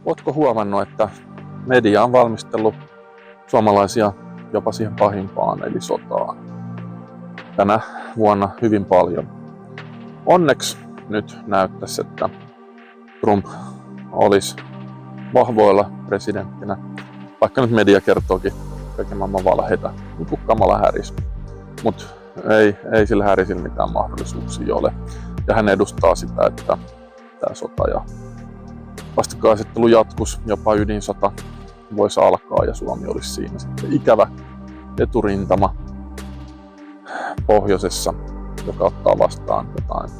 Ootko huomannut, että media on valmistellut suomalaisia jopa siihen pahimpaan, eli sotaan? Tänä vuonna hyvin paljon. Onneksi nyt näyttäisi, että Trump olisi vahvoilla presidenttinä, vaikka nyt media kertookin kaiken maailman valheita, niin kuin Kamala Harris. Mutta ei sillä Harrisilla mitään mahdollisuuksia ole. Ja hän edustaa sitä, että tämä sota ja vastakkainasettelu jatkus, jopa ydinsota voisi alkaa ja Suomi olisi siinä sitten ikävä eturintama pohjoisessa, joka ottaa vastaan jotain.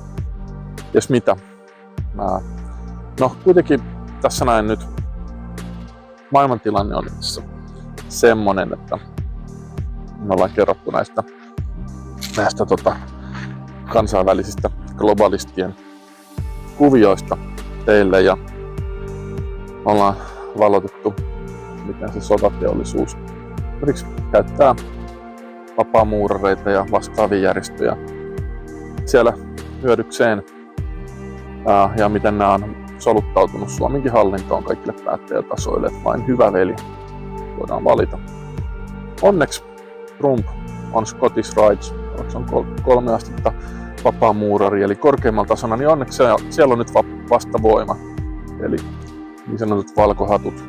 Ties mitä. No kuitenkin tässä näin nyt maailmantilanne on semmonen, että me ollaan kerrottu näistä kansainvälisistä globalistien kuvioista teille ja ollaan valotettu, miten se sotateollisuus käyttää vapaamuurareita ja vastaavia järjestöjä siellä hyödykseen ja miten nämä on soluttautunut Suomenkin hallintoon kaikille päättäjätasoille, että vain hyvä veli voidaan valita. Onneksi Trump on Scottish Rights, se on 3 astetta vapaamuurari, eli korkeimmalla tasona, niin onneksi siellä on nyt vastavoima, eli niin sanotut valkohatut.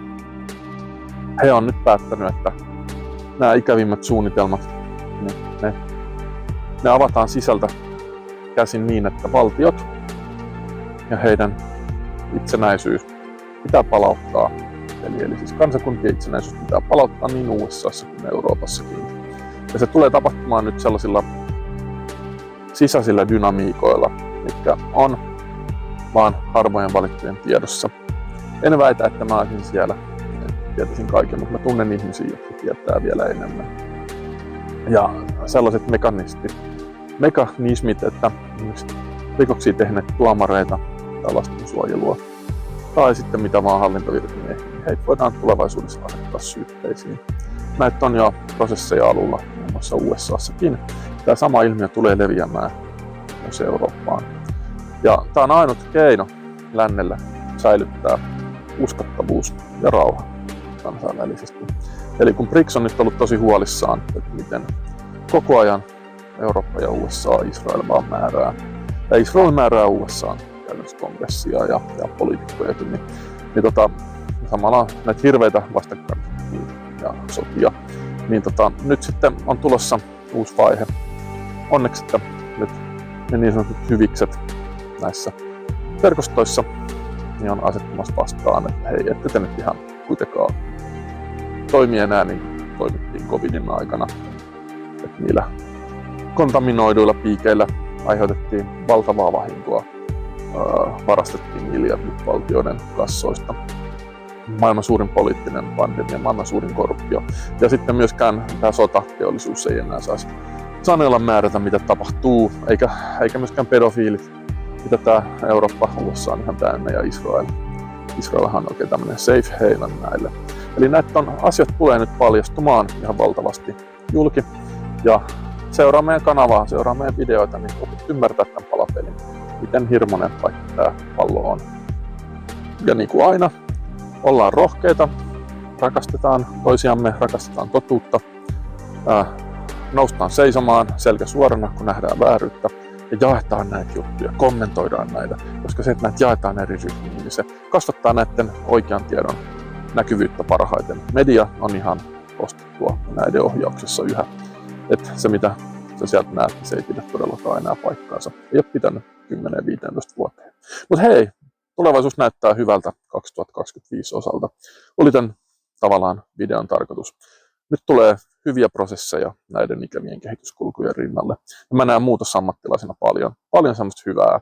He on nyt päättänyt, että nämä ikävimmät suunnitelmat, ne avataan sisältä käsin niin, että valtiot ja heidän itsenäisyys pitää palauttaa. Eli siis kansakuntien itsenäisyys pitää palauttaa niin USA:ssa kuin Euroopassakin. Ja se tulee tapahtumaan nyt sellaisilla sisäisillä dynamiikoilla, mitkä on vaan harvojen valittujen tiedossa. En väitä, että mä olisin siellä, tietäisin kaiken, mutta mä tunnen ihmisiä, jotka tietää vielä enemmän. Ja sellaiset mekanismit, että rikoksia tehneet tuomareita tai lastensuojelua tai sitten mitä vaan hallintovirkamiehiä, niin heitä voidaan tulevaisuudessa asettaa syytteisiin. Näitä on jo prosesseja alulla, muun muassa USA:ssakin. Tämä sama ilmiö tulee leviämään myös Eurooppaan. Ja tämä on ainut keino lännellä säilyttää uskottavuus ja rauha kansainvälisesti. Eli kun BRICS on nyt ollut tosi huolissaan, että miten koko ajan Eurooppa ja USA Israel vaan määrää, ja Israel määrää USA käytännössä kongressia ja poliitikkojakin, niin samalla näitä hirveitä vastakkain ja sotia, niin nyt sitten on tulossa uusi vaihe. Onneksi, että nyt ne niin sanotut hyvikset näissä verkostoissa niin on asettumassa vastaan, että hei, ette te nyt ihan kuitenkaan toimi enää niin kuin toimittiin covidin aikana. Että niillä kontaminoiduilla piikeillä aiheutettiin valtavaa vahinkoa, varastettiin miljardit valtioiden kassoista. Maailman suurin poliittinen pandemia, maailman suurin korruptio. Ja sitten myöskään tämä sotateollisuus ei enää saisi sanella määrätä, mitä tapahtuu, eikä myöskään pedofiilit, mitä tämä Eurooppa, USA on ihan täynnä ja Israel. Israelhan on oikein tämmöinen safe haven näille. Eli näitä asiat tulee nyt paljastumaan ihan valtavasti julki. Ja seuraa meidän kanavaa, seuraa meidän videoita, niin opit ymmärtää tämän palapelin, miten hirmoinen paikka tämä pallo on. Ja niin kuin aina, ollaan rohkeita, rakastetaan toisiamme, rakastetaan totuutta, noustaan seisomaan selkä suorana, kun nähdään vääryyttä, ja jaetaan näitä juttuja, kommentoidaan näitä, koska se, että näitä jaetaan eri ryhmiin, niin se kasvattaa näiden oikean tiedon näkyvyyttä parhaiten. Media on ihan ostettua näiden ohjauksessa yhä. Että se, mitä sä sieltä näet, niin se ei pidä todellakaan enää paikkaansa. Ei ole pitänyt 10-15 vuoteen. Mutta hei, tulevaisuus näyttää hyvältä 2025 osalta. Oli tämän tavallaan videon tarkoitus. Nyt tulee hyviä prosesseja näiden ikävien kehityskulkujen rinnalle. Ja mä näen muutosammattilaisena paljon semmoista hyvää,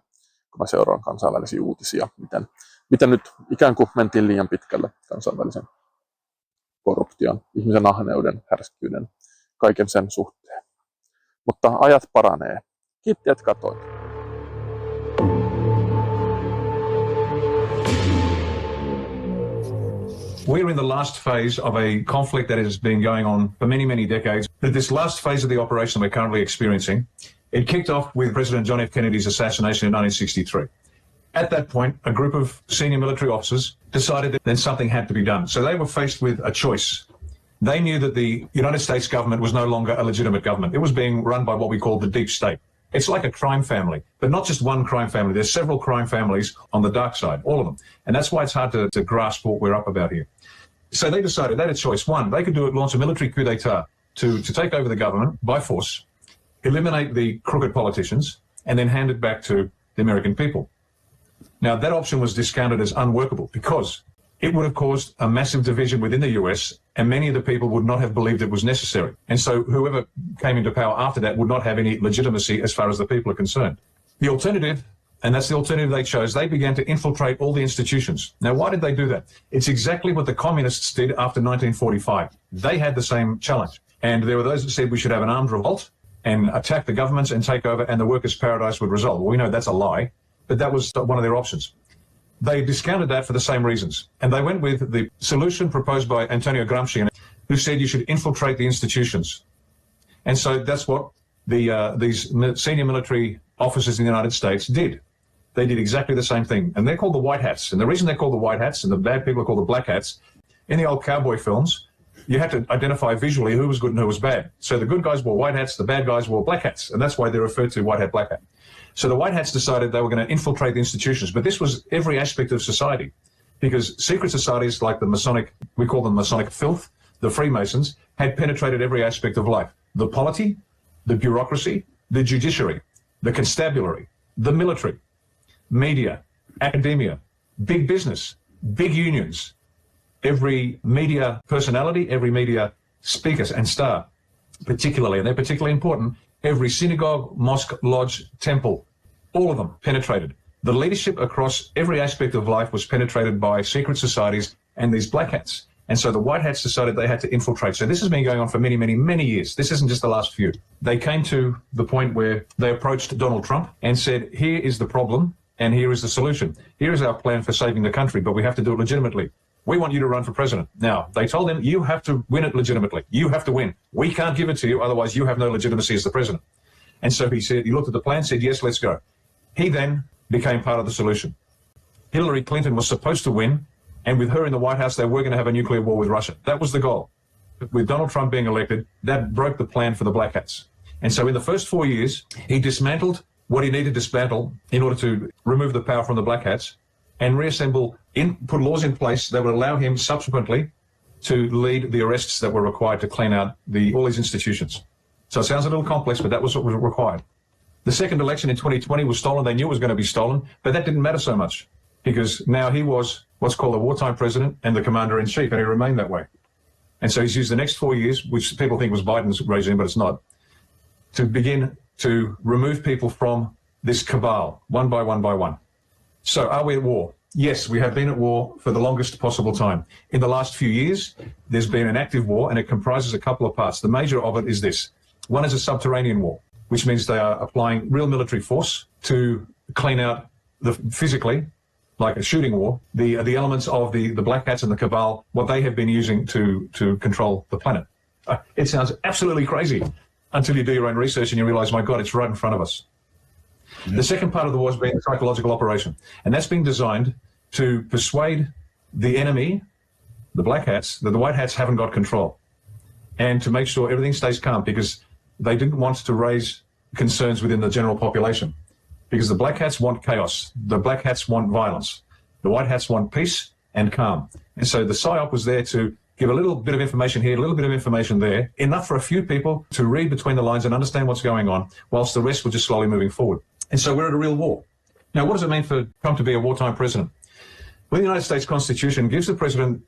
kun mä seuraan kansainvälisiä uutisia, miten nyt ikään kuin mentiin liian pitkälle kansainvälisen korruption, ihmisen ahneuden, härskyyden, kaiken sen suhteen. Mutta ajat paranee. Kiitti, että katsoit. We're in the last phase of a conflict that has been going on for many, many decades. This last phase of the operation we're currently experiencing, it kicked off with President John F. Kennedy's assassination in 1963. At that point, a group of senior military officers decided that then something had to be done. So they were faced with a choice. They knew that the United States government was no longer a legitimate government. It was being run by what we call the deep state. It's like a crime family, but not just one crime family. There's several crime families on the dark side, all of them. And that's why it's hard to grasp what we're up about here. So they decided they had a choice. One, they could launch a military coup d'etat to take over the government by force, eliminate the crooked politicians, and then hand it back to the American people. Now, that option was discounted as unworkable because it would have caused a massive division within the US, and many of the people would not have believed it was necessary. And so whoever came into power after that would not have any legitimacy as far as the people are concerned. The alternative, and that's the alternative they chose, they began to infiltrate all the institutions. Now, why did they do that? It's exactly what the communists did after 1945. They had the same challenge. And there were those that said we should have an armed revolt and attack the governments and take over, and the workers' paradise would result. Well, we know that's a lie, but that was one of their options. They discounted that for the same reasons. And they went with the solution proposed by Antonio Gramsci, who said you should infiltrate the institutions. And so that's what these senior military officers in the United States did. They did exactly the same thing. And they're called the White Hats. And the reason they're called the White Hats and the bad people are called the Black Hats, in the old cowboy films, you had to identify visually who was good and who was bad. So the good guys wore white hats, the bad guys wore black hats. And that's why they're referred to white hat, black hat. So the White Hats decided they were going to infiltrate the institutions, but this was every aspect of society, because secret societies like the Masonic, we call them Masonic filth, the Freemasons, had penetrated every aspect of life. The polity, the bureaucracy, the judiciary, the constabulary, the military, media, academia, big business, big unions, every media personality, every media speaker and star, particularly, and they're particularly important, every synagogue, mosque, lodge, temple, all of them penetrated. The leadership across every aspect of life was penetrated by secret societies and these black hats. And so the White Hats decided they had to infiltrate. So this has been going on for many, many, many years. This isn't just the last few. They came to the point where they approached Donald Trump and said, here is the problem and here is the solution. Here is our plan for saving the country, but we have to do it legitimately. We want you to run for president. Now, they told him, you have to win it legitimately. You have to win. We can't give it to you, otherwise you have no legitimacy as the president. And so he said, he looked at the plan, said, yes, let's go. He then became part of the solution. Hillary Clinton was supposed to win, and with her in the White House, they were going to have a nuclear war with Russia. That was the goal. With Donald Trump being elected, that broke the plan for the Black Hats. And so in the first 4 years, he dismantled what he needed to dismantle in order to remove the power from the Black Hats and reassemble, put laws in place that would allow him subsequently to lead the arrests that were required to clean out all these institutions. So it sounds a little complex, but that was what was required. The second election in 2020 was stolen. They knew it was going to be stolen, but that didn't matter so much because now he was what's called a wartime president and the commander-in-chief, and he remained that way. And so he's used the next 4 years, which people think was Biden's regime, but it's not, to begin to remove people from this cabal, one by one by one. So are we at war? Yes, we have been at war for the longest possible time. In the last few years, there's been an active war, and it comprises a couple of parts. The major of it is this. One is a subterranean war, which means they are applying real military force to clean out physically, like a shooting war, the elements of the Black Hats and the cabal, what they have been using to control the planet. It sounds absolutely crazy until you do your own research and you realize, my God, it's right in front of us. Yeah. The second part of the war has been a psychological operation, and that's been designed to persuade the enemy, the Black Hats, that the White Hats haven't got control, and to make sure everything stays calm, because they didn't want to raise concerns within the general population, because the Black Hats want chaos. The Black Hats want violence. The White Hats want peace and calm. And so the PSYOP was there to give a little bit of information here, a little bit of information there, enough for a few people to read between the lines and understand what's going on, whilst the rest were just slowly moving forward. And so we're at a real war. Now, what does it mean for Trump to be a wartime president? Well, the United States Constitution gives the president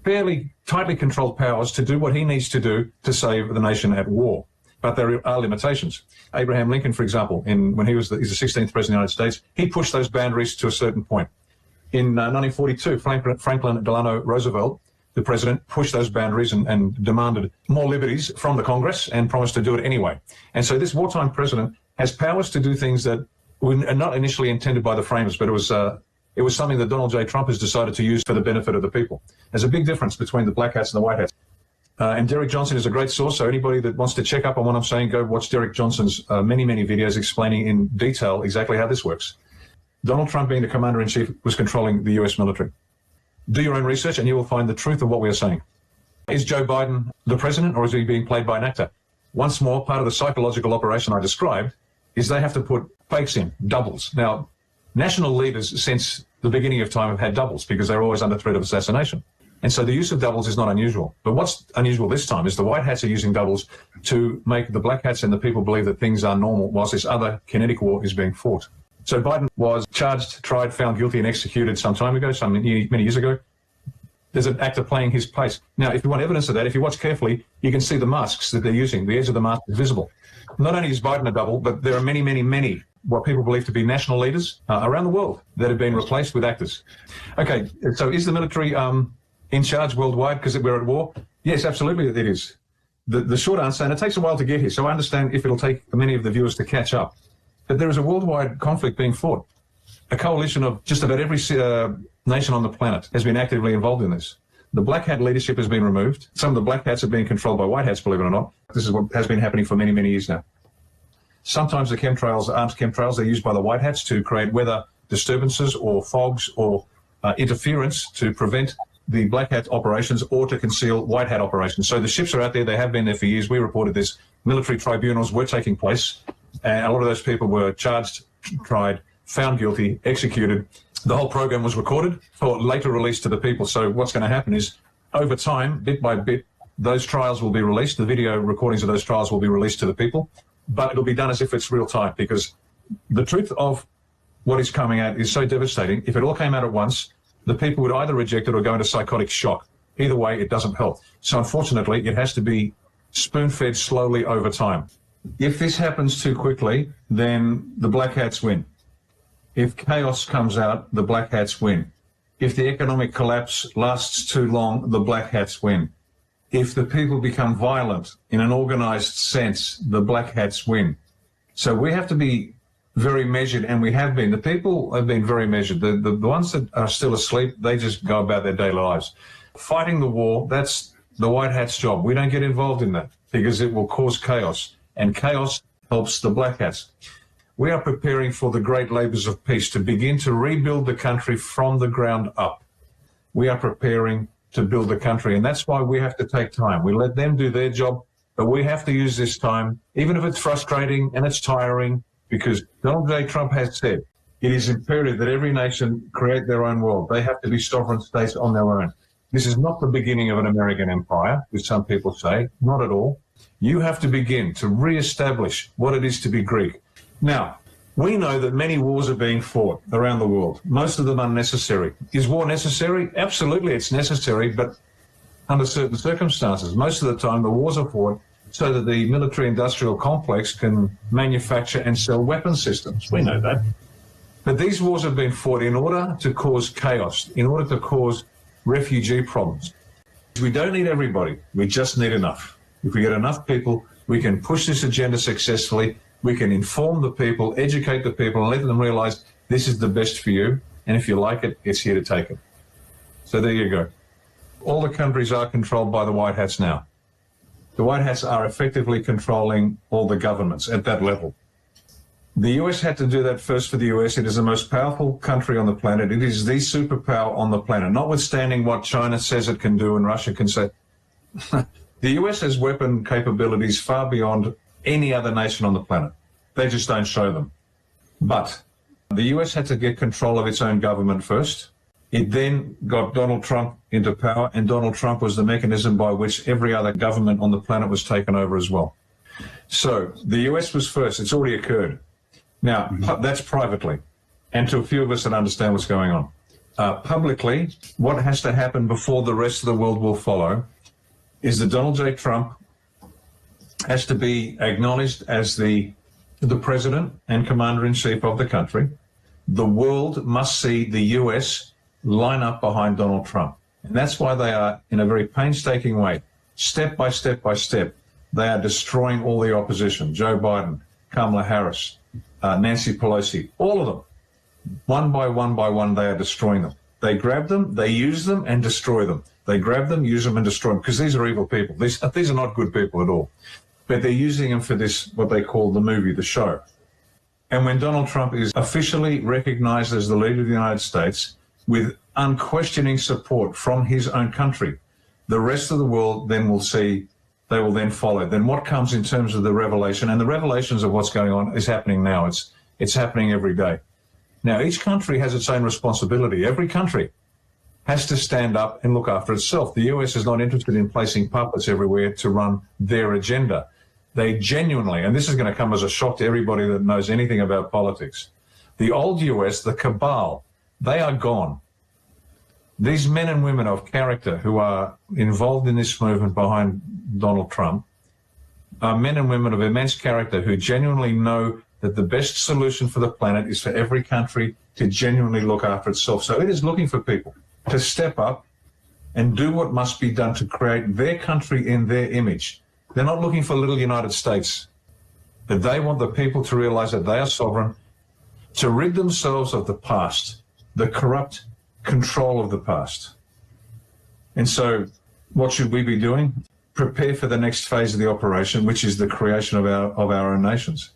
fairly tightly controlled powers to do what he needs to do to save the nation at war. But there are limitations. Abraham Lincoln, for example, when he's the 16th president of the United States, he pushed those boundaries to a certain point. In 1942, Franklin Delano Roosevelt, the president, pushed those boundaries and demanded more liberties from the Congress and promised to do it anyway. And so this wartime president has powers to do things that were not initially intended by the framers, but it was something that Donald J. Trump has decided to use for the benefit of the people. There's a big difference between the Black Hats and the White Hats. And Derek Johnson is a great source, so anybody that wants to check up on what I'm saying, go watch Derek Johnson's many, many videos explaining in detail exactly how this works. Donald Trump, being the commander-in-chief, was controlling the US military. Do your own research and you will find the truth of what we are saying. Is Joe Biden the president, or is he being played by an actor? Once more, part of the psychological operation I described is they have to put fakes in, doubles. Now, national leaders since the beginning of time have had doubles because they're always under threat of assassination. And so the use of doubles is not unusual. But what's unusual this time is the white hats are using doubles to make the black hats and the people believe that things are normal whilst this other kinetic war is being fought. So Biden was charged, tried, found guilty and executed some time ago, many years ago. There's an actor playing his place. Now, if you want evidence of that, if you watch carefully, you can see the masks that they're using. The edge of the mask is visible. Not only is Biden a double, but there are many, many, many what people believe to be national leaders around the world that have been replaced with actors. Okay, so is the military in charge worldwide because we're at war? Yes, absolutely it is. The short answer, and it takes a while to get here, so I understand if it'll take many of the viewers to catch up, but there is a worldwide conflict being fought. A coalition of just about every nation on the planet has been actively involved in this. The black hat leadership has been removed. Some of the black hats are being controlled by white hats, believe it or not. This is what has been happening for many, many years now. Sometimes the chemtrails aren't chemtrails. They're used by the white hats to create weather disturbances or fogs or interference to prevent the black hat operations or to conceal white hat operations. So the ships are out there. They have been there for years. We reported this. Military tribunals were taking place, and a lot of those people were charged, tried, found guilty, executed. The whole program was recorded for later release to the people. So what's going to happen is, over time, bit by bit, those trials will be released. The video recordings of those trials will be released to the people, but it'll be done as if it's real time, because the truth of what is coming out is so devastating. If it all came out at once, the people would either reject it or go into psychotic shock. Either way, it doesn't help. So unfortunately, it has to be spoon-fed slowly over time. If this happens too quickly, then the black hats win. If chaos comes out, the black hats win. If the economic collapse lasts too long, the black hats win. If the people become violent in an organized sense, the black hats win. So we have to be very measured, and we have been. The people have been very measured. The ones that are still asleep, they just go about their daily lives. Fighting the war, that's the white hat's job. We don't get involved in that because it will cause chaos, and chaos helps the black hats. We are preparing for the great labors of peace to begin to rebuild the country from the ground up. We are preparing to build the country, and that's why we have to take time. We let them do their job, but we have to use this time, even if it's frustrating and it's tiring, because Donald J. Trump has said it is imperative that every nation create their own world. They have to be sovereign states on their own. This is not the beginning of an American empire, which some people say. Not at all. You have to begin to re-establish what it is to be Greek. Now, we know that many wars are being fought around the world, most of them unnecessary. Is war necessary? Absolutely, it's necessary, but under certain circumstances. Most of the time, the wars are fought so that the military-industrial complex can manufacture and sell weapon systems. We know that. But these wars have been fought in order to cause chaos, in order to cause refugee problems. We don't need everybody. We just need enough. If we get enough people, we can push this agenda successfully. We can inform the people, educate the people, and let them realize this is the best for you. And if you like it, it's here to take it. So there you go. All the countries are controlled by the white hats now. The white hats are effectively controlling all the governments at that level. The US had to do that first for the US. It is the most powerful country on the planet. It is the superpower on the planet, notwithstanding what China says it can do and Russia can say. The US has weapon capabilities far beyond any other nation on the planet. They just don't show them. But the US had to get control of its own government first. It then got Donald Trump into power, and Donald Trump was the mechanism by which every other government on the planet was taken over as well. So the US was first. It's already occurred. Now, that's privately, and to a few of us that understand what's going on. Publicly, what has to happen before the rest of the world will follow is that Donald J. Trump has to be acknowledged as the president and commander-in-chief of the country. The world must see the US line up behind Donald Trump. And that's why they are, in a very painstaking way, step by step by step, they are destroying all the opposition. Joe Biden, Kamala Harris, Nancy Pelosi, all of them. One by one, they are destroying them. They grab them, they use them, and destroy them. They grab them, use them, and destroy them, because these are evil people. These are not good people at all. But they're using them for this, what they call the movie, the show. And when Donald Trump is officially recognized as the leader of the United States with unquestioning support from his own country, the rest of the world then will see, they will then follow. Then what comes in terms of the revelation, and the revelations of what's going on is happening now. It's happening every day. Now, each country has its own responsibility. Every country has to stand up and look after itself. The US is not interested in placing puppets everywhere to run their agenda. They genuinely, and this is going to come as a shock to everybody that knows anything about politics, the old US, the cabal, they are gone. These men and women of character who are involved in this movement behind Donald Trump are men and women of immense character who genuinely know that the best solution for the planet is for every country to genuinely look after itself. So it is looking for people to step up and do what must be done to create their country in their image. They're not looking for little United States, but they want the people to realize that they are sovereign, to rid themselves of the past, the corrupt control of the past. And so what should we be doing? Prepare for the next phase of the operation, which is the creation of our own nations.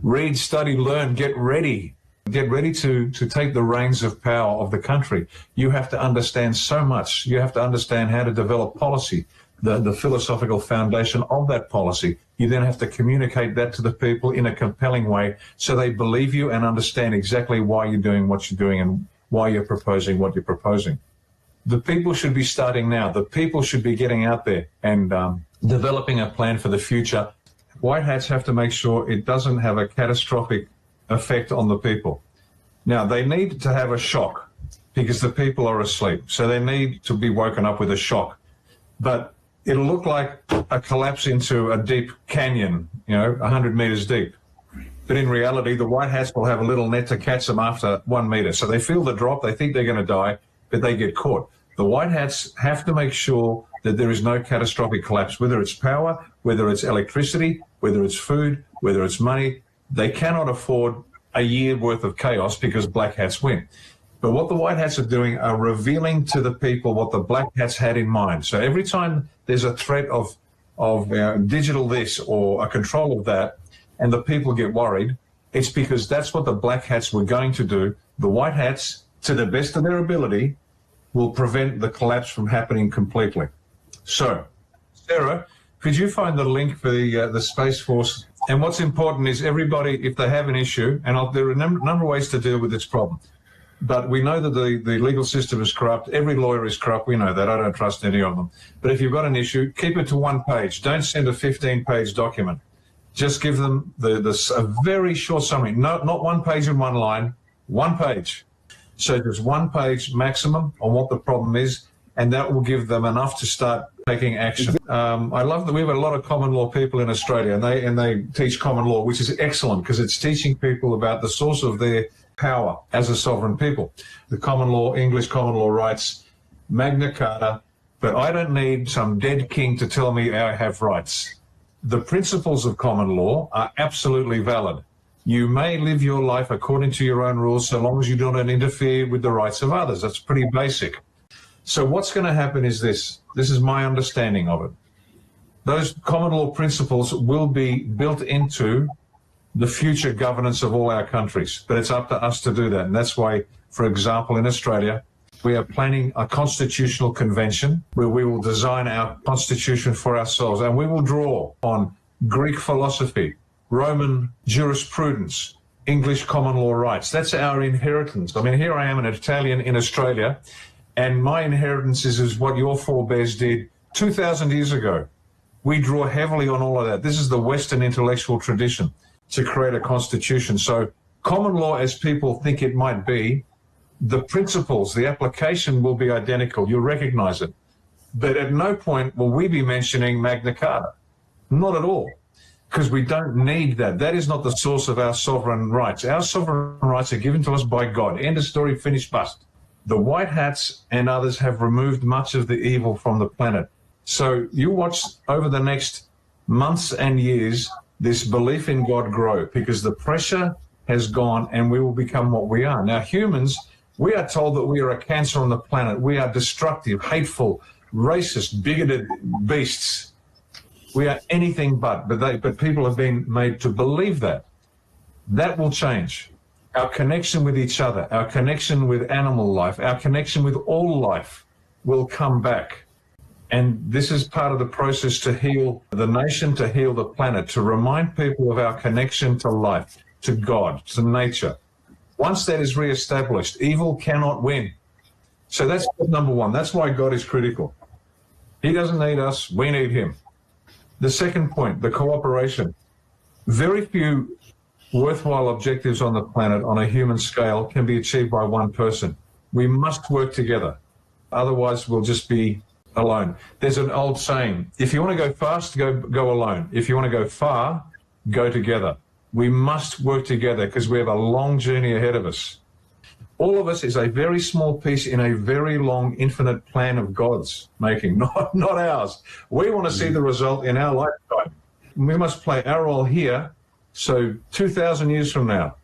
Read, study, learn, get ready. Get ready to take the reins of power of the country. You have to understand so much. You have to understand how to develop policy, the philosophical foundation of that policy. You then have to communicate that to the people in a compelling way so they believe you and understand exactly why you're doing what you're doing and why you're proposing what you're proposing. The people should be starting now. The people should be getting out there and developing a plan for the future. White hats have to make sure it doesn't have a catastrophic effect on the people. Now, they need to have a shock because the people are asleep. So they need to be woken up with a shock. But it'll look like a collapse into a deep canyon, 100 meters deep. But in reality, the white hats will have a little net to catch them after 1 meter. So they feel the drop, they think they're going to die, but they get caught. The white hats have to make sure that there is no catastrophic collapse, whether it's power, whether it's electricity, whether it's food, whether it's money. They cannot afford a year worth of chaos because black hats win. But what the white hats are doing are revealing to the people what the black hats had in mind. So every time there's a threat of digital this or a control of that, and the people get worried, it's because that's what the black hats were going to do. The white hats, to the best of their ability, will prevent the collapse from happening completely. So, Sarah, could you find the link for the Space Force? And what's important is everybody, if they have an issue, and there are a number of ways to deal with this problem, but we know that the legal system is corrupt. Every lawyer is corrupt. We know that. I don't trust any of them. But if you've got an issue, keep it to 1 page. Don't send a 15-page document. Just give them a very short summary. No, not 1 page and 1 line, 1 page. So just 1 page maximum on what the problem is, and that will give them enough to start taking action. I love that we have a lot of common law people in Australia, and they teach common law, which is excellent because it's teaching people about the source of their power as a sovereign people. The common law, English common law rights, Magna Carta, but I don't need some dead king to tell me I have rights. The principles of common law are absolutely valid. You may live your life according to your own rules so long as you don't interfere with the rights of others. That's pretty basic. So what's going to happen is this. This is my understanding of it. Those common law principles will be built into the future governance of all our countries, but it's up to us to do that. And that's why, for example, in Australia, we are planning a constitutional convention where we will design our constitution for ourselves, and we will draw on Greek philosophy, Roman jurisprudence, English common law rights. That's our inheritance. I mean, here I am, an Italian in Australia, and my inheritance is what your forebears did 2,000 years ago. We draw heavily on all of that. This is the Western intellectual tradition to create a constitution. So common law, as people think it might be, the principles, the application will be identical. You'll recognize it. But at no point will we be mentioning Magna Carta. Not at all. Because we don't need that. That is not the source of our sovereign rights. Our sovereign rights are given to us by God. End of story, finish, bust. The white hats and others have removed much of the evil from the planet. So you watch over the next months and years this belief in God grow, because the pressure has gone and we will become what we are. Now, humans, we are told that we are a cancer on the planet. We are destructive, hateful, racist, bigoted beasts. We are anything but people have been made to believe that. That will change. Our connection with each other, our connection with animal life, our connection with all life will come back. And this is part of the process to heal the nation, to heal the planet, to remind people of our connection to life, to God, to nature. Once that is reestablished, evil cannot win. So that's number one. That's why God is critical. He doesn't need us, we need him. The second point, the cooperation. Very few worthwhile objectives on the planet on a human scale can be achieved by one person. We must work together. Otherwise, we'll just be alone. There's an old saying, if you want to go fast, go alone. If you want to go far, go together. We must work together because we have a long journey ahead of us. All of us is a very small piece in a very long, infinite plan of God's making, not ours. We want to see the result in our lifetime. We must play our role here, so 2,000 years from now,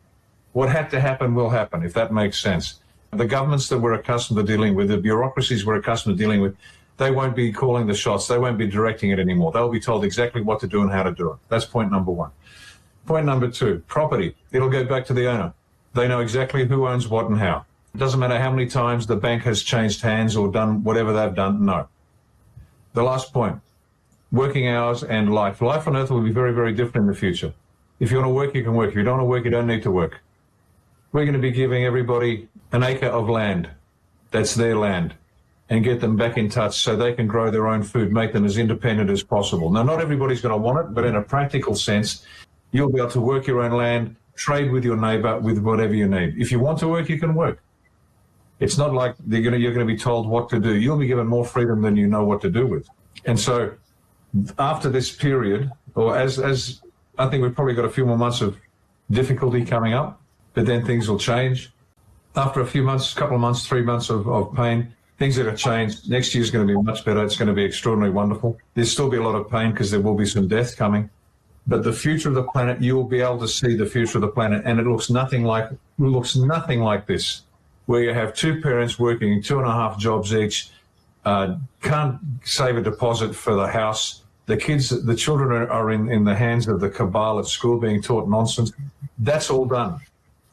what had to happen will happen, if that makes sense. The governments that we're accustomed to dealing with, the bureaucracies we're accustomed to dealing with, they won't be calling the shots. They won't be directing it anymore. They'll be told exactly what to do and how to do it. That's point number one. Point number two, property. It'll go back to the owner. They know exactly who owns what and how. It doesn't matter how many times the bank has changed hands or done whatever they've done. No. The last point, working hours and life. Life on earth will be very, very different in the future. If you want to work, you can work. If you don't want to work, you don't need to work. We're going to be giving everybody an acre of land. That's their land. And get them back in touch so they can grow their own food, make them as independent as possible. Now, not everybody's going to want it, but in a practical sense, you'll be able to work your own land, trade with your neighbour with whatever you need. If you want to work, you can work. It's not like you're going to be told what to do. You'll be given more freedom than you know what to do with. And so after this period, or as I think we've probably got a few more months of difficulty coming up, but then things will change. After a few months, couple of months, 3 months of pain, things are going to change. Next year's going to be much better. It's going to be extraordinarily wonderful. There'll still be a lot of pain because there will be some death coming. But the future of the planet, you will be able to see the future of the planet, and it looks nothing like this, where you have two parents working 2.5 jobs each, can't save a deposit for the house. The children are in the hands of the cabal at school being taught nonsense. That's all done.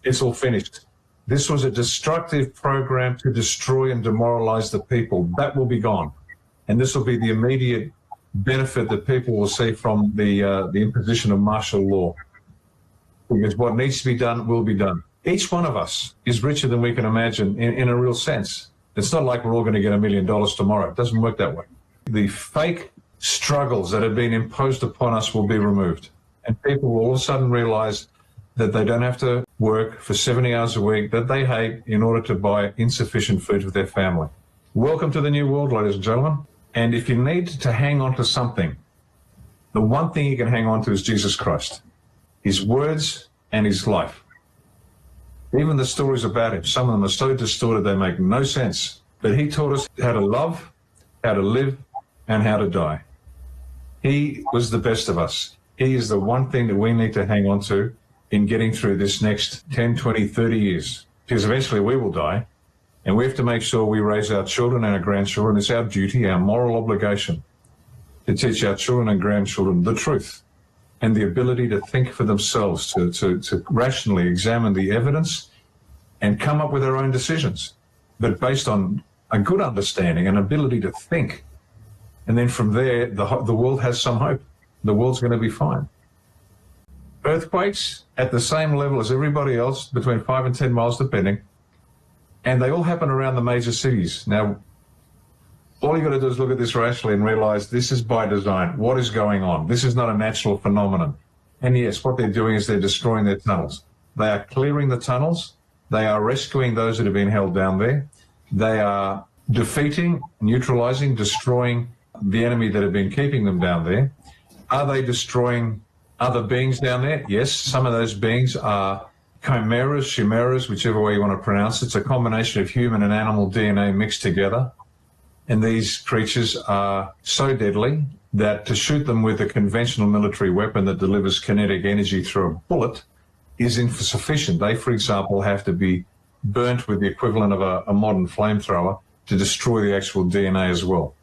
It's all finished. This was a destructive program to destroy and demoralize the people. That will be gone. And this will be the immediate benefit that people will see from the imposition of martial law. Because what needs to be done will be done. Each one of us is richer than we can imagine in a real sense. It's not like we're all going to get $1 million tomorrow. It doesn't work that way. The fake struggles that have been imposed upon us will be removed. And people will all of a sudden realize that they don't have to work for 70 hours a week that they hate in order to buy insufficient food for their family. Welcome to the new world, ladies and gentlemen. And if you need to hang on to something, the one thing you can hang on to is Jesus Christ, his words and his life. Even the stories about him, some of them are so distorted they make no sense. But he taught us how to love, how to live, and how to die. He was the best of us. He is the one thing that we need to hang on to in getting through this next 10, 20, 30 years. Because eventually we will die. And we have to make sure we raise our children and our grandchildren. It's our duty, our moral obligation to teach our children and grandchildren the truth and the ability to think for themselves, to rationally examine the evidence and come up with their own decisions, but based on a good understanding and ability to think. And then from there, the world has some hope. The world's going to be fine. Earthquakes at the same level as everybody else, between 5 and 10 miles depending, and they all happen around the major cities. Now, all you've got to do is look at this rationally and realize this is by design. What is going on? This is not a natural phenomenon. And yes, what they're doing is they're destroying their tunnels. They are clearing the tunnels. They are rescuing those that have been held down there. They are defeating, neutralizing, destroying the enemy that have been keeping them down there. Are they destroying other beings down there? Yes, some of those beings are chimeras, whichever way you want to pronounce it. It's a combination of human and animal DNA mixed together. And these creatures are so deadly that to shoot them with a conventional military weapon that delivers kinetic energy through a bullet is insufficient. They, for example, have to be burnt with the equivalent of a modern flamethrower to destroy the actual DNA as well.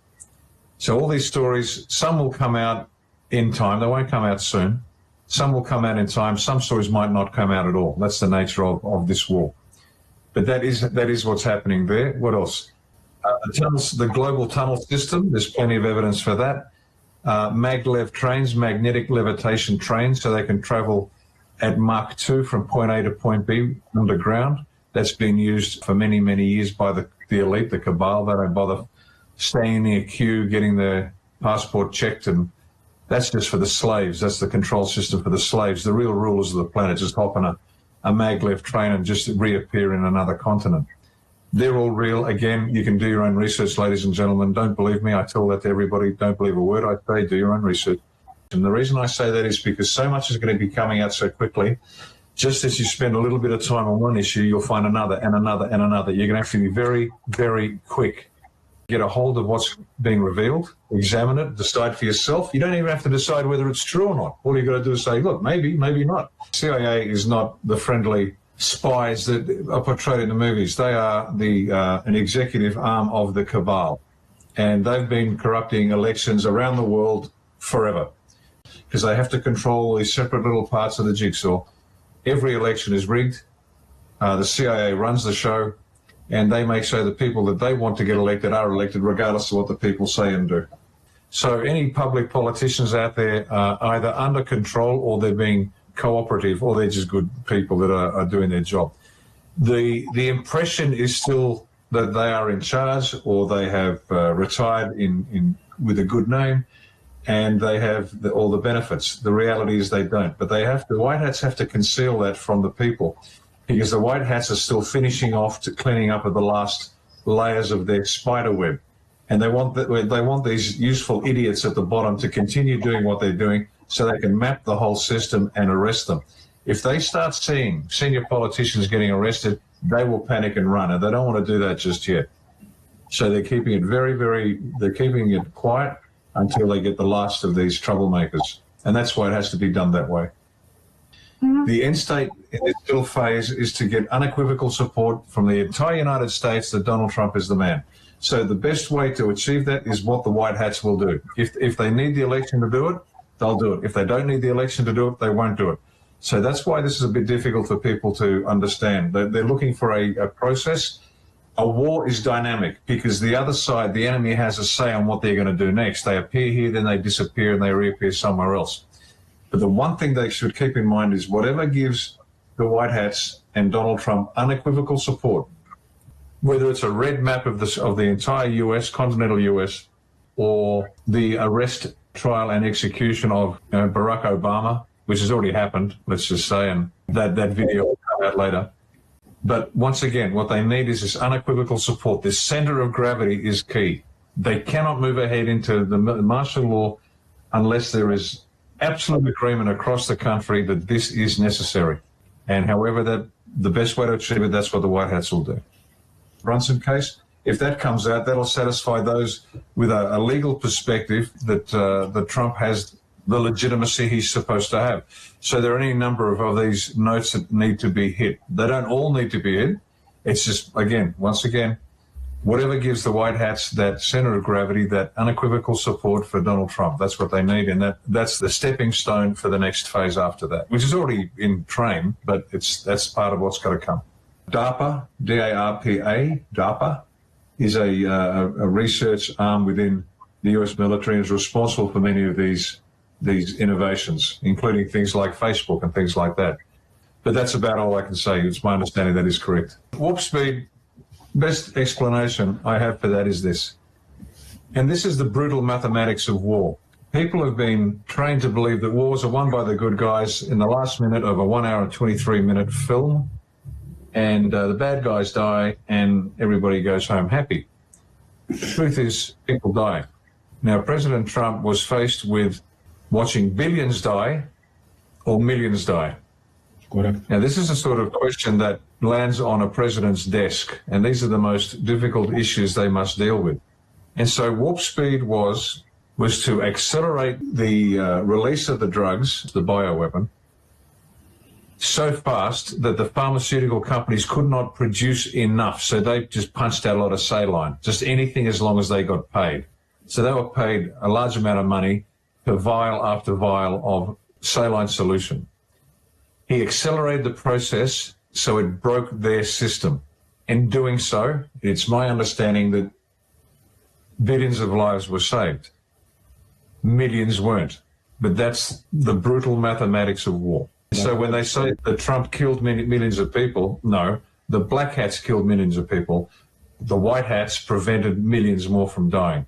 So all these stories, some will come out in time. They won't come out soon. Some will come out in time. Some stories might not come out at all. That's the nature of this war. But that is what's happening there. What else? The global tunnel system, there's plenty of evidence for that. Maglev trains, magnetic levitation trains, so they can travel at Mach 2 from point A to point B underground. That's been used for many, many years by the elite, the cabal. They don't bother staying in a queue, getting their passport checked, and that's just for the slaves. That's the control system for the slaves. The real rulers of the planet just hop on a maglev train and just reappear in another continent. They're all real. Again, you can do your own research, ladies and gentlemen. Don't believe me. I tell that to everybody. Don't believe a word I say. Do your own research. And the reason I say that is because so much is going to be coming out so quickly. Just as you spend a little bit of time on one issue, you'll find another and another and another. You're going to have to be very, very quick. Get a hold of what's being revealed, examine it, decide for yourself. You don't even have to decide whether it's true or not. All you've got to do is say, look, maybe, maybe not. CIA is not the friendly spies that are portrayed in the movies. They are an executive arm of the cabal. And they've been corrupting elections around the world forever because they have to control these separate little parts of the jigsaw. Every election is rigged. The CIA runs the show, and they make sure the people that they want to get elected are elected regardless of what the people say and do. So any public politicians out there are either under control or they're being cooperative or they're just good people that are doing their job. The impression is still that they are in charge or they have retired with a good name and they have all the benefits. The reality is they don't. But the White Hats have to conceal that from the people, because the White Hats are still finishing off to cleaning up of the last layers of their spider web. And they want these useful idiots at the bottom to continue doing what they're doing so they can map the whole system and arrest them. If they start seeing senior politicians getting arrested, they will panic and run, and they don't want to do that just yet. So they're keeping it they're keeping it quiet until they get the last of these troublemakers. And that's why it has to be done that way. The end state in this little phase is to get unequivocal support from the entire United States that Donald Trump is the man. So the best way to achieve that is what the White Hats will do. If they need the election to do it, they'll do it. If they don't need the election to do it, they won't do it. So that's why this is a bit difficult for people to understand. They're looking for a process. A war is dynamic because the other side, the enemy, has a say on what they're going to do next. They appear here, then they disappear, and they reappear somewhere else. But the one thing they should keep in mind is whatever gives the White Hats and Donald Trump unequivocal support, whether it's a red map of the entire US, continental US, or the arrest, trial, and execution of Barack Obama, which has already happened, let's just say, and that video will come out later. But once again, what they need is this unequivocal support. This center of gravity is key. They cannot move ahead into the martial law unless there is absolute agreement across the country that this is necessary. And however the best way to achieve it, that's what the White Hats will do. Brunson case, if that comes out, that'll satisfy those with a legal perspective that Trump has the legitimacy he's supposed to have. So there are any number of these notes that need to be hit. They don't all need to be hit. It's just, once again, whatever gives the White Hats that center of gravity, that unequivocal support for Donald Trump. That's what they need, and that's the stepping stone for the next phase after that, which is already in train, but that's part of what's got to come. DARPA, D-A-R-P-A, DARPA, is a research arm within the US military and is responsible for many of these innovations, including things like Facebook and things like that. But that's about all I can say. It's my understanding that is correct. Warp speed, best explanation I have for that is this. And this is the brutal mathematics of war. People have been trained to believe that wars are won by the good guys in the last minute of a 1 hour and 23-minute film, and the bad guys die and everybody goes home happy. The truth is, people die. Now, President Trump was faced with watching billions die or millions die. Correct. Now, this is a sort of question that lands on a president's desk, and these are the most difficult issues they must deal with. And so warp speed was to accelerate the release of the drugs, the bioweapon, so fast that the pharmaceutical companies could not produce enough. So they just punched out a lot of saline, just anything as long as they got paid. So they were paid a large amount of money for vial after vial of saline solution. He accelerated the process so it broke their system. In doing so, it's my understanding that billions of lives were saved. Millions weren't. But that's the brutal mathematics of war. So when they say that Trump killed millions of people, no, the black hats killed millions of people. The white hats prevented millions more from dying.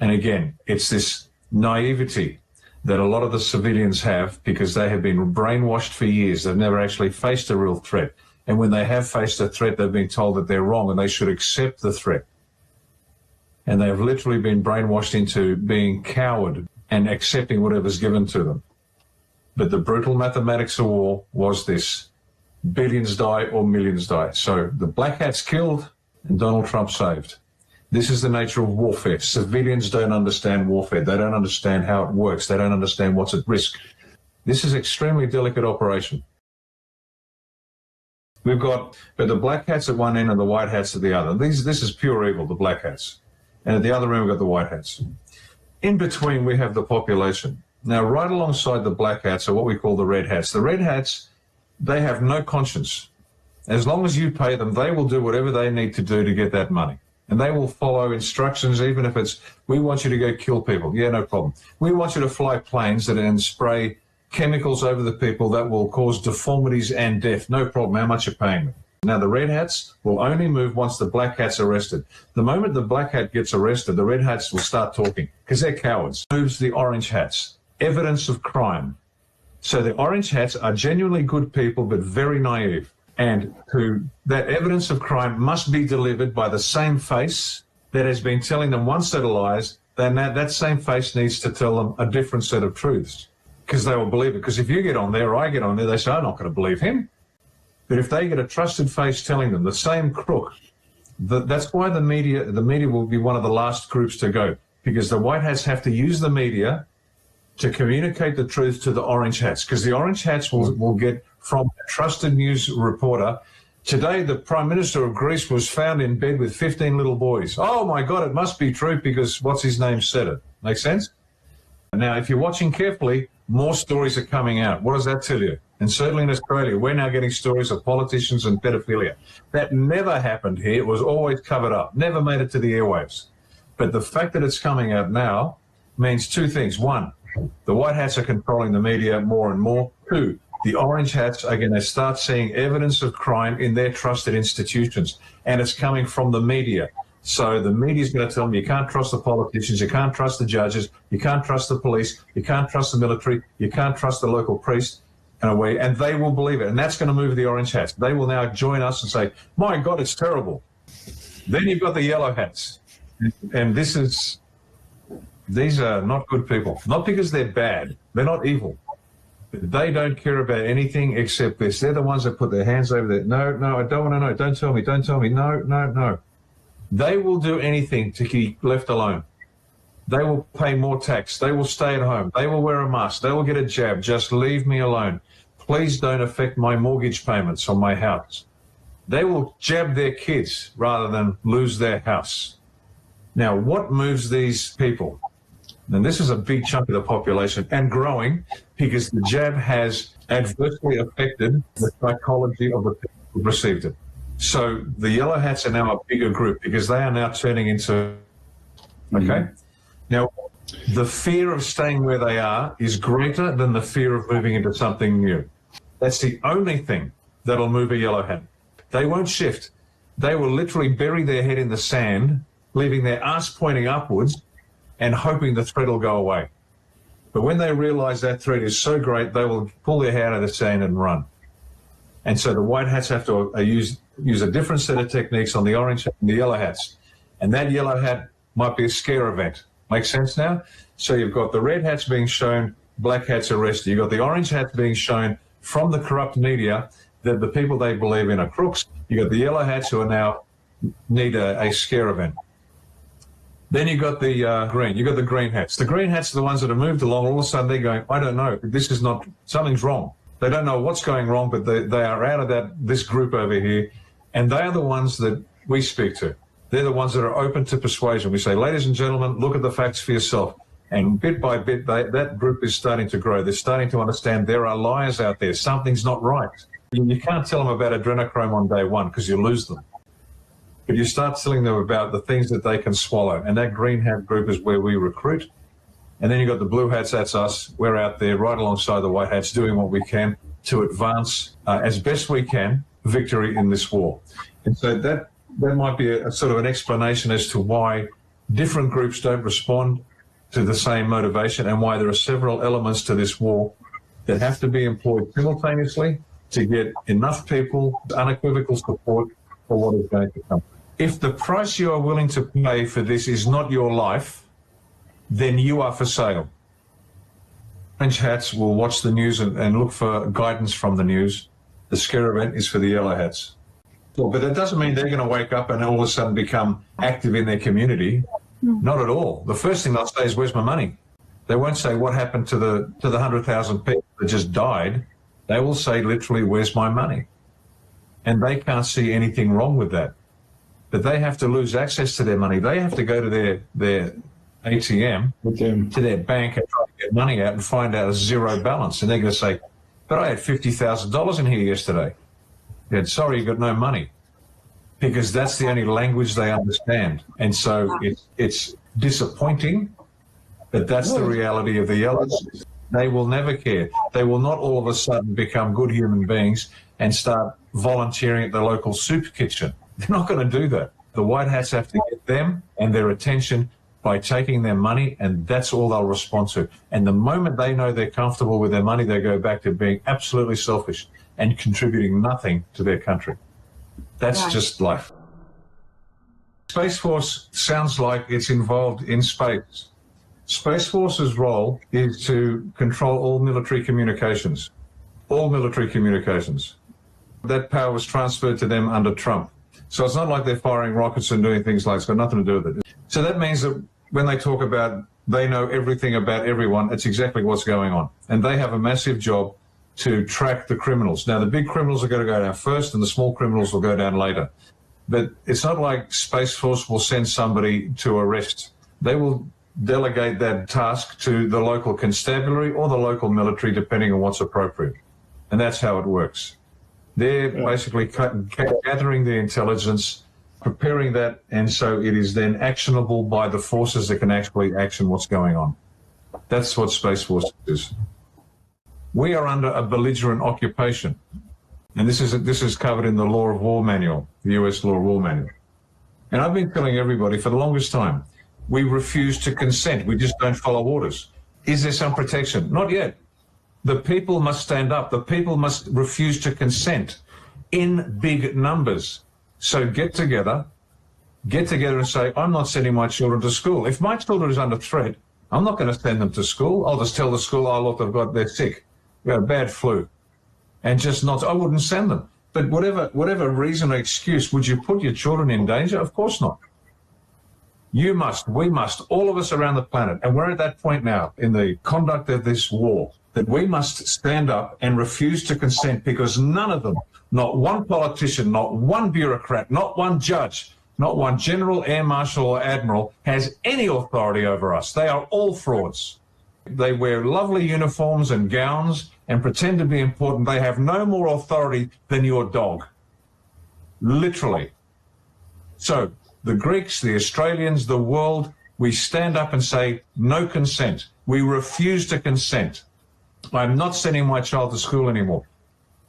And again, it's this naivety that a lot of the civilians have because they have been brainwashed for years. They've never actually faced a real threat. And when they have faced a threat, they've been told that they're wrong and they should accept the threat. And they have literally been brainwashed into being coward and accepting whatever's given to them. But the brutal mathematics of war was this: billions die or millions die. So the black hats killed and Donald Trump saved. This is the nature of warfare. Civilians don't understand warfare. They don't understand how it works. They don't understand what's at risk. This is an extremely delicate operation. We've got the black hats at one end and the white hats at the other. This is pure evil, the black hats. And at the other end, we've got the white hats. In between, we have the population. Now, right alongside the black hats are what we call the red hats. The red hats, they have no conscience. As long as you pay them, they will do whatever they need to do to get that money. And they will follow instructions, even if it's, we want you to go kill people. Yeah, no problem. We want you to fly planes and spray chemicals over the people that will cause deformities and death. No problem. How much are you paying them? Now, the red hats will only move once the black hat's arrested. The moment the black hat gets arrested, the red hats will start talking because they're cowards. Moves the orange hats. Evidence of crime. So the orange hats are genuinely good people, but very naive. And that evidence of crime must be delivered by the same face that has been telling them one set of lies. Then that same face needs to tell them a different set of truths because they will believe it. Because if you get on there or I get on there, they say, I'm not going to believe him. But if they get a trusted face telling them the same crook, that's why the media will be one of the last groups to go, because the white hats have to use the media to communicate the truth to the orange hats, because the orange hats will get from a trusted news reporter. Today, the Prime Minister of Greece was found in bed with 15 little boys. Oh, my God, it must be true because what's his name said it. Make sense? Now, if you're watching carefully, more stories are coming out. What does that tell you? And certainly in Australia, we're now getting stories of politicians and pedophilia. That never happened here. It was always covered up, never made it to the airwaves. But the fact that it's coming out now means two things. One, the white hats are controlling the media more and more. Two, the orange hats are going to start seeing evidence of crime in their trusted institutions, and it's coming from the media. So the media is going to tell them you can't trust the politicians, you can't trust the judges, you can't trust the police, you can't trust the military, you can't trust the local priest, and they will believe it. And that's going to move the orange hats. They will now join us and say, my God, it's terrible. Then you've got the yellow hats. And these are not good people. Not because they're bad. They're not evil. They don't care about anything except this. They're the ones that put their hands over there. No, I don't want to know. Don't tell me. No. They will do anything to keep left alone. They will pay more tax. They will stay at home. They will wear a mask. They will get a jab. Just leave me alone. Please don't affect my mortgage payments on my house. They will jab their kids rather than lose their house. Now, what moves these people? And this is a big chunk of the population and growing because the jab has adversely affected the psychology of the people who received it. So the yellow hats are now a bigger group because they are now turning into, okay? Now, the fear of staying where they are is greater than the fear of moving into something new. That's the only thing that'll move a yellow hat. They won't shift. They will literally bury their head in the sand, leaving their ass pointing upwards and hoping the threat will go away. But when they realize that threat is so great, they will pull their head out of the sand and run. And so the white hats have to use a different set of techniques on the orange and the yellow hats. And that yellow hat might be a scare event. Make sense now? So you've got the red hats being shown, black hats arrested. You've got the orange hats being shown from the corrupt media that the people they believe in are crooks. You've got the yellow hats who are now need a scare event. Then you've got the green. You've got the green hats. The green hats are the ones that have moved along. All of a sudden they're going, I don't know, something's wrong. They don't know what's going wrong, but they are out of this group over here. And they are the ones that we speak to. They're the ones that are open to persuasion. We say, ladies and gentlemen, look at the facts for yourself. And bit by bit, that group is starting to grow. They're starting to understand there are liars out there. Something's not right. You can't tell them about adrenochrome on day one because you lose them. But you start telling them about the things that they can swallow. And that green hat group is where we recruit. And then you've got the blue hats, that's us. We're out there right alongside the white hats doing what we can to advance as best we can victory in this war. And so that might be a sort of an explanation as to why different groups don't respond to the same motivation and why there are several elements to this war that have to be employed simultaneously to get enough people unequivocal support for what is going to come. If the price you are willing to pay for this is not your life, then you are for sale. Orange hats will watch the news and look for guidance from the news. The scare event is for the yellow hats. Well, but that doesn't mean they're going to wake up and all of a sudden become active in their community. Not at all. The first thing they'll say is, where's my money? They won't say what happened to the 100,000 people that just died. They will say literally, where's my money? And they can't see anything wrong with that. But they have to lose access to their money. They have to go to their ATM, to their bank and try to get money out and find out a zero balance. And they're going to say, but I had $50,000 in here yesterday. And sorry, you got no money. Because that's the only language they understand. And so it's disappointing, but that's the reality of the yellows. They will never care. They will not all of a sudden become good human beings and start volunteering at the local soup kitchen. They're not going to do that. The white hats have to get them and their attention by taking their money, and that's all they'll respond to. And the moment they know they're comfortable with their money, they go back to being absolutely selfish and contributing nothing to their country. That's just life. Space Force sounds like it's involved in space. Space Force's role is to control all military communications. All military communications. That power was transferred to them under Trump. So it's not like they're firing rockets and doing things like it's got nothing to do with it. So that means that when they talk about they know everything about everyone, it's exactly what's going on. And they have a massive job to track the criminals. Now, the big criminals are going to go down first and the small criminals will go down later. But it's not like Space Force will send somebody to arrest. They will delegate that task to the local constabulary or the local military, depending on what's appropriate. And that's how it works. They're basically gathering the intelligence, preparing that, and so it is then actionable by the forces that can actually action what's going on. That's what Space Force is. We are under a belligerent occupation, and this is covered in the Law of War Manual, the US Law of War Manual. And I've been telling everybody for the longest time, we refuse to consent. We just don't follow orders. Is there some protection? Not yet. The people must stand up. The people must refuse to consent in big numbers. So get together and say, I'm not sending my children to school. If my children is under threat, I'm not going to send them to school. I'll just tell the school, oh, look, they're sick. We got a bad flu. And I wouldn't send them. But whatever reason or excuse, would you put your children in danger? Of course not. You must, we must, all of us around the planet. And we're at that point now in the conduct of this war that we must stand up and refuse to consent, because none of them, not one politician, not one bureaucrat, not one judge, not one general, air marshal or admiral has any authority over us. They are all frauds. They wear lovely uniforms and gowns and pretend to be important. They have no more authority than your dog. Literally. So the Greeks, the Australians, the world, we stand up and say no consent. We refuse to consent. I'm not sending my child to school anymore.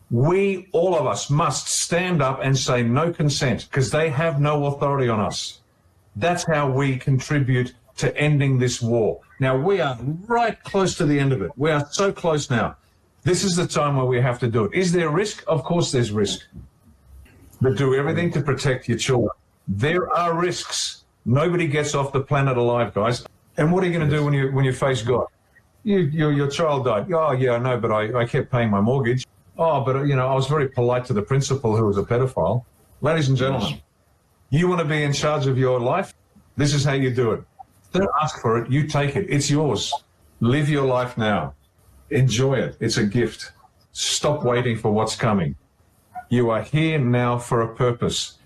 We, all of us, must stand up and say no consent, because they have no authority on us. That's how we contribute to ending this war. Now, we are right close to the end of it. We are so close now. This is the time where we have to do it. Is there risk? Of course there's risk. But do everything to protect your children. There are risks. Nobody gets off the planet alive, guys. And what are you going to do when you face God? Your child died. Oh, yeah, I know, but I kept paying my mortgage. Oh, but, I was very polite to the principal who was a pedophile. Ladies and gentlemen, you want to be in charge of your life? This is how you do it. Don't ask for it. You take it. It's yours. Live your life now. Enjoy it. It's a gift. Stop waiting for what's coming. You are here now for a purpose.